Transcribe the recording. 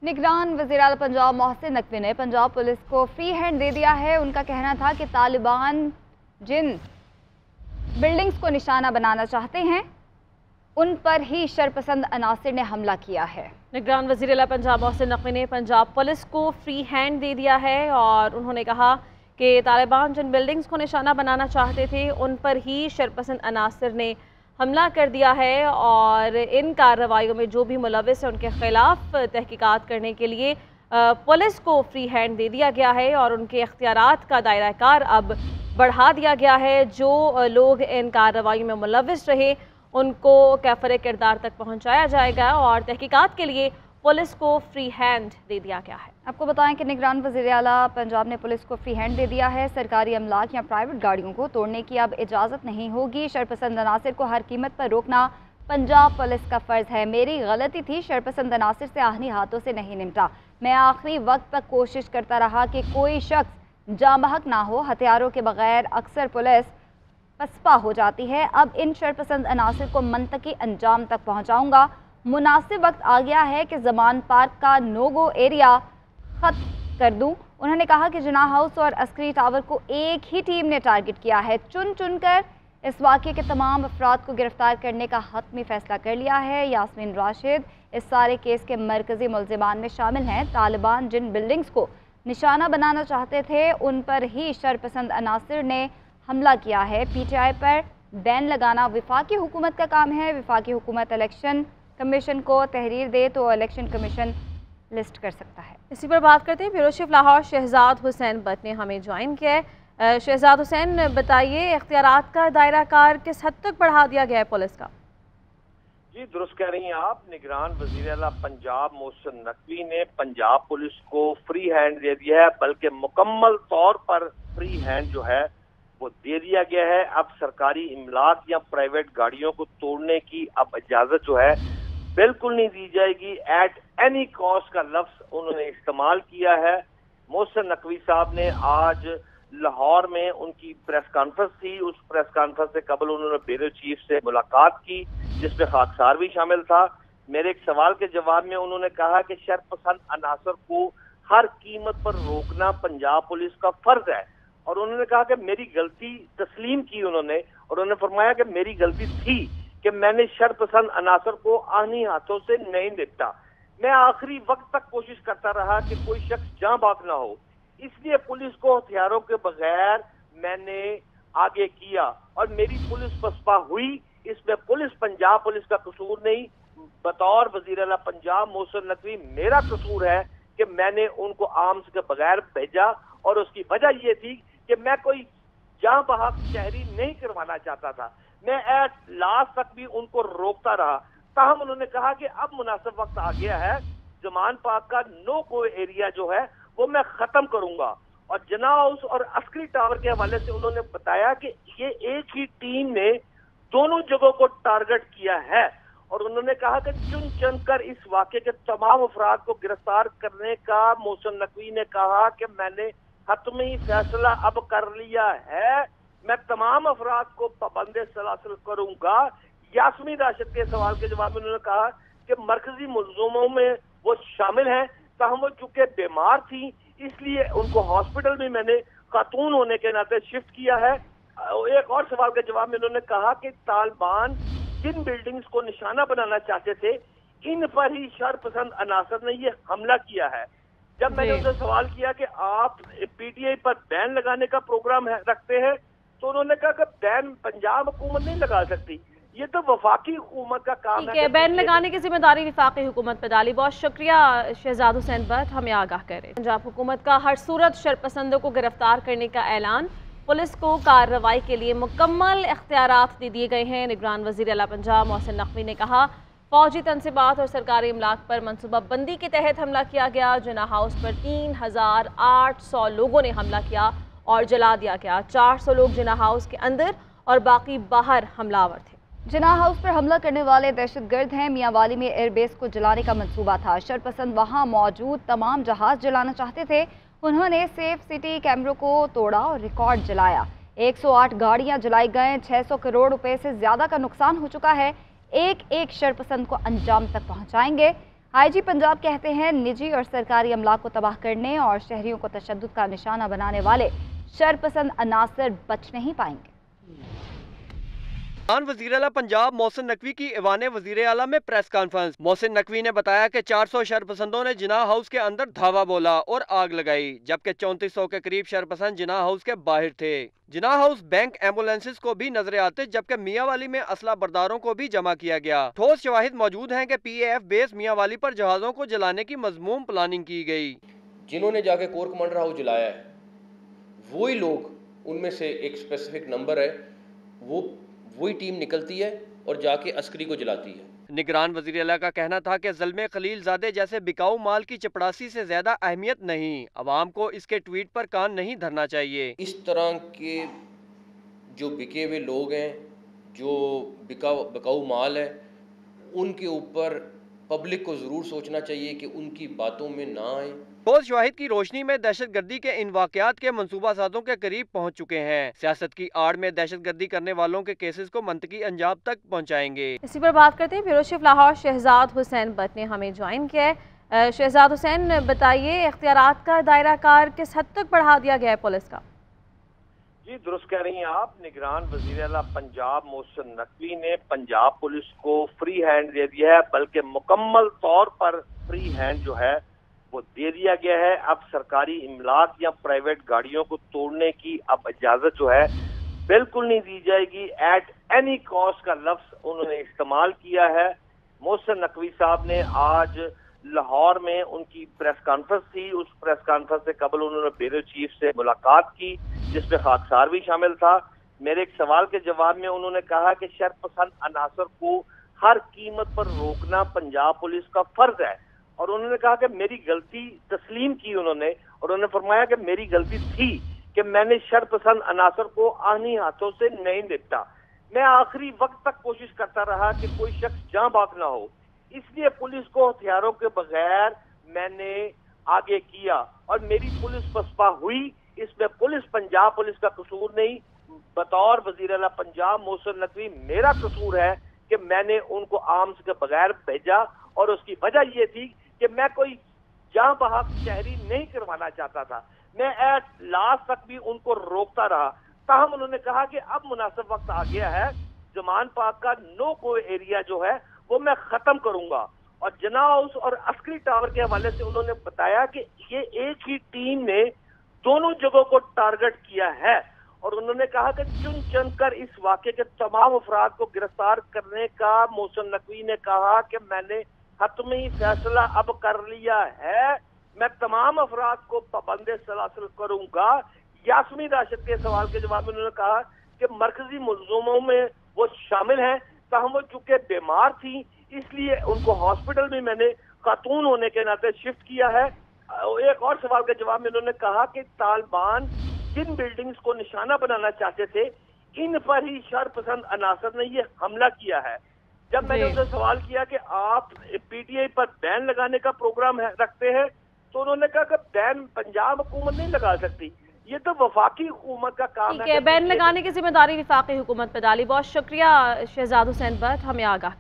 निगरान वज़ीर आला पंजाब मोहसिन नकवी ने पंजाब पुलिस को फ्री हैंड दे दिया है। उनका कहना था कि तालिबान जिन बिल्डिंग्स को निशाना बनाना चाहते हैं उन पर ही शरपसंद अनासिर ने हमला किया है। निगरान वज़ीर आला पंजाब मोहसिन नकवी ने पंजाब पुलिस को फ्री हैंड दे दिया है और उन्होंने कहा कि तालिबान जिन बिल्डिंग्स को निशाना बनाना चाहते थे उन पर ही शरपसंद अनासिर ने हमला कर दिया है और इन कार्रवाइयों में जो भी मुलव्विस है उनके खिलाफ तहकीकात करने के लिए पुलिस को फ्री हैंड दे दिया गया है और उनके इख्तियारात का दायरा कार अब बढ़ा दिया गया है। जो लोग इन कार्रवाइयों में मुलव्विस रहे उनको कैफरे किरदार तक पहुंचाया जाएगा और तहकीकात के लिए पुलिस को फ्री हैंड दे दिया गया है। आपको बताएं कि निगरान वज़ीर आला पंजाब ने पुलिस को फ्री हैंड दे दिया है। सरकारी अमलाक या प्राइवेट गाड़ियों को तोड़ने की अब इजाज़त नहीं होगी। शरपसंद अनासिर को हर कीमत पर रोकना पंजाब पुलिस का फ़र्ज़ है। मेरी गलती थी, शरपसंद अनासिर से आहनी हाथों से नहीं निपटा। मैं आखिरी वक्त तक कोशिश करता रहा कि कोई शख्स जांबहक ना हो। हथियारों के बगैर अक्सर पुलिस पसपा हो जाती है। अब इन शरपसंद अनासिर को मंतकी अंजाम तक पहुँचाऊँगा। मुनासिब वक्त आ गया है कि ज़मान पार्क का नो-गो एरिया ख़त्म कर दूं। उन्होंने कहा कि जिना हाउस और अस्करी टावर को एक ही टीम ने टारगेट किया है। चुन चुन कर इस वाक़े के तमाम अफराद को गिरफ्तार करने का हतमी फ़ैसला कर लिया है। यास्मीन राशिद इस सारे केस के मरकज़ी मुल्ज़िमान में शामिल हैं। तालिबान जिन बिल्डिंग्स को निशाना बनाना चाहते थे उन पर ही शरपसंद अनासिर ने हमला किया है। PTI पर बैन लगाना वफाकी हुकूमत का काम है। वफाकी हुकूमत इलेक्शन कमीशन को तहरीर दे तो इलेक्शन कमीशन लिस्ट कर सकता है। इसी पर बात करते हैं। ब्यूरो चीफ लाहौर शहजाद हुसैन बट ने हमें ज्वाइन किया है। शहजाद हुसैन, बताइए इख्तियारात का दायरा कार किस हद तक बढ़ा दिया गया है पुलिस का? जी दुरुस्त कह रही हैं आप। निगरान वज़ीर आला पंजाब मोहसिन नकवी ने पंजाब पुलिस को फ्री हैंड दे दिया है, बल्कि मुकम्मल तौर पर फ्री हैंड जो है वो दे दिया गया है। अब सरकारी इमलाक या प्राइवेट गाड़ियों को तोड़ने की अब इजाज़त जो है बिल्कुल नहीं दी जाएगी। एट एनी कॉस्ट का लफ्ज उन्होंने इस्तेमाल किया है। मोहसिन नकवी साहब ने आज लाहौर में उनकी प्रेस कॉन्फ्रेंस थी। उस प्रेस कॉन्फ्रेंस से कबल उन्होंने ब्यूरो चीफ से मुलाकात की जिसमें खाकसार भी शामिल था। मेरे एक सवाल के जवाब में उन्होंने कहा कि शरपसंद अनासर को हर कीमत पर रोकना पंजाब पुलिस का फर्ज है और उन्होंने कहा कि मेरी गलती तस्लीम की उन्होंने फरमाया कि मेरी गलती थी कि मैंने शरपसंद अनासर को आहनी हाथों से नहीं निपटा। मैं आखिरी वक्त तक कोशिश करता रहा कि कोई शख्स जां बाग ना हो, इसलिए पुलिस को हथियारों के बगैर मैंने आगे किया और मेरी पुलिस पसपा हुई। इसमें पंजाब पुलिस का कसूर नहीं, बतौर वज़ीर आला पंजाब मोहसिन नकवी मेरा कसूर है कि मैंने उनको आर्म्स के बगैर भेजा और उसकी वजह यह थी कि मैं कोई जां बहक शहरी नहीं करवाना चाहता था। मैं एट लास्ट तक भी उनको रोकता रहा। ताहम उन्होंने कहा कि अब मुनासिब वक्त आ गया है, ज़मान पार्क का नो गो एरिया जो है वो मैं खत्म करूंगा। और जिना हाउस और अस्करी टावर के हवाले से उन्होंने बताया कि ये एक ही टीम ने दोनों जगहों को टारगेट किया है और उन्होंने कहा कि चुन चुन कर इस वाक़े के तमाम अफराद को गिरफ्तार करने का मोहसिन नकवी ने कहा कि मैंने हतमी फैसला अब कर लिया है। मैं तमाम अफराद को पाबंदे सलासिल करूंगा। यास्मीन राशिद के सवाल के जवाब में उन्होंने कहा कि मरकजी मुल्ज़िमों में वो शामिल हैं, ताहम वो चूंकि बीमार थी इसलिए उनको हॉस्पिटल में मैंने खातून होने के नाते शिफ्ट किया है। एक और सवाल के जवाब में उन्होंने कहा कि तालिबान जिन बिल्डिंग्स को निशाना बनाना चाहते थे इन पर ही शरपसंद अनासर ने ये हमला किया है। जब मैंने उनसे सवाल किया कि आप PTI पर बैन लगाने का प्रोग्राम रखते हैं तो उन्होंने कहा कि बैन पंजाब हुकूमत नहीं लगा सकती, ये तो वफाकी हुकूमत का काम है। बैन लगाने की जिम्मेदारी वफाकी हुकूमत पर डाली। बहुत शुक्रिया शहजाद हुसैन बट, हमें आगाह करें। पंजाब हुकूमत का हर सूरत शरपसंदों को गिरफ्तार करने का ऐलान। पुलिस को कार्रवाई के लिए मुकम्मल इख्तियारात दे दिए गए हैं। निगरान वज़ीर आला पंजाब मोहसिन नकवी ने कहा फौजी तनसीबात और सरकारी इमलाक पर मनसूबा बंदी के तहत हमला किया गया। जिना हाउस पर 3800 लोगों ने हमला किया और जला दिया गया। 400 लोग जिना हाउस के अंदर और बाकी बाहर हमलावर थे। जिना हाउस पर हमला करने वाले दहशतगर्द हैं। मियांवाली में एयरबेस को जलाने का मंसूबा था। शरपसंद वहां मौजूद तमाम जहाज जलाना चाहते थे। उन्होंने सेफ सिटी कैमरों को तोड़ा और रिकॉर्ड जलाया। 108 गाड़ियां जलाई गए। 600 करोड़ रुपए से ज्यादा का नुकसान हो चुका है। एक एक शरपसंद को अंजाम तक पहुंचाएंगे। IG पंजाब कहते हैं निजी और सरकारी अमला को तबाह करने और शहरियों को तशद्दुद का निशाना बनाने वाले शरपसंद अनासर बच नहीं पाएंगे। वज़ीर आला पंजाब मोहसिन नकवी की ईवान वज़ीर आला में प्रेस कॉन्फ्रेंस। मोहसिन नकवी ने बताया कि 400 शरपसंदों ने जिनाह हाउस के अंदर धावा बोला और आग लगाई, जबकि 3400 के करीब शरपसंद जिनाह हाउस के बाहर थे। जिनाह हाउस बैंक एम्बुलेंसेस को भी नजर आते, जबकि मियांवाली में असला बरदारों को भी जमा किया गया। ठोस शवाहिद मौजूद हैं कि PAF बेस मियांवाली पर जहाजों को जलाने की मजमूम प्लानिंग की गई। जिन्होंने जाके कोर कमांडर हाउस जलाया है वही लोग, उनमें से एक स्पेसिफिक नंबर है, वही टीम निकलती है और जाके अस्करी को जलाती है। निगरान वज़ीर आला का कहना था कि ज़ल्मे खलीलज़ादे जैसे बिकाऊ माल की चपड़ासी से ज्यादा अहमियत नहीं, अवाम को इसके ट्वीट पर कान नहीं धरना चाहिए। इस तरह के जो बिके हुए लोग हैं, जो बिकाऊ माल है, उनके ऊपर पब्लिक को ज़रूर सोचना चाहिए कि उनकी बातों में ना आए। ठोस शवाहिद की रोशनी में दहशत गर्दी के इन वाक़यात के मंसूबा साजों के करीब पहुँच चुके हैं। सियासत की आड़ में दहशत गर्दी करने वालों के केसेस को मंतकी अंजाम तक पहुँचाएंगे। इसी पर बात करते हैं। ब्यूरो चीफ लाहौर शहजाद हुसैन बट ने हमें ज्वाइन किया है। शहजाद हुसैन, बताइए, इख्तियारात का दायरा कार किस हद तक बढ़ा दिया गया है पुलिस का? जी दुरुस्त कह रही हैं आप। निगरान वज़ीर आला पंजाब मोहसिन नकवी ने पंजाब पुलिस को फ्री हैंड दे दिया है, बल्कि मुकम्मल तौर पर फ्री हैंड जो है वो दे दिया गया है। अब सरकारी इमलाक या प्राइवेट गाड़ियों को तोड़ने की अब इजाजत जो है बिल्कुल नहीं दी जाएगी। एट एनी कॉस्ट का लफ्ज उन्होंने इस्तेमाल किया है। मोहसिन नकवी साहब ने आज लाहौर में उनकी प्रेस कॉन्फ्रेंस थी, उस प्रेस कॉन्फ्रेंस से कबल उन्होंने ब्यूरो चीफ से मुलाकात की, जिसमें खाकसार भी शामिल था। मेरे एक सवाल के जवाब में उन्होंने कहा कि शरपसंद अनासर को हर कीमत पर रोकना पंजाब पुलिस का फर्ज है, और उन्होंने कहा कि मेरी गलती तस्लीम की उन्होंने, और उन्होंने फरमाया कि मेरी गलती थी कि मैंने शरपसंद अनासर को आनी हाथों से नहीं निपटा। मैं आखिरी वक्त तक कोशिश करता रहा कि कोई शख्स जां बाक ना हो, इसलिए पुलिस को हथियारों के बगैर मैंने आगे किया और मेरी पुलिस पसपा हुई। इसमें पंजाब पुलिस का कसूर नहीं, बतौर वज़ीर आला पंजाब मोहसिन नकवी मेरा कसूर है कि मैंने उनको आर्म्स के बगैर भेजा, और उसकी वजह ये थी कि मैं कोई जहां बहक शहरी नहीं करवाना चाहता था। मैं एट लास्ट तक भी उनको रोकता रहा। ताहम उन्होंने कहा कि अब मुनासिब वक्त आ गया है, जमान पाक का नो गो एरिया जो है वो मैं खत्म करूंगा। और जिनाह हाउस और अस्करी टावर के हवाले से उन्होंने बताया कि ये एक ही टीम ने दोनों जगहों को टारगेट किया है, और उन्होंने कहा कि चुन चुन कर इस वाक़े के तमाम अफराद को गिरफ्तार करने का मोहसिन नकवी ने कहा कि मैंने हतमी फैसला अब कर लिया है, मैं तमाम अफराद को पाबंदे सलासिल करूंगा। यास्मीन राशिद के सवाल के जवाब में उन्होंने कहा कि मरकजी मुल्ज़िमों में वो शामिल हैं, ताहम वो चूंकि बीमार थी इसलिए उनको हॉस्पिटल में मैंने खातून होने के नाते शिफ्ट किया है। एक और सवाल के जवाब में उन्होंने कहा कि तालिबान जिन बिल्डिंग्स को निशाना बनाना चाहते थे, इन पर ही शरपसंद अनासर ने ये हमला किया है। जब मैंने उनसे सवाल किया कि आप PTI पर बैन लगाने का प्रोग्राम रखते हैं, तो उन्होंने कहा कि बैन पंजाब हुकूमत नहीं लगा सकती, ये तो वफाकी हुकूमत का काम है। बैन लगाने की जिम्मेदारी वफाकी हुकूमत पर डाली। बहुत शुक्रिया शहजाद हुसैन बट, हमें आगाह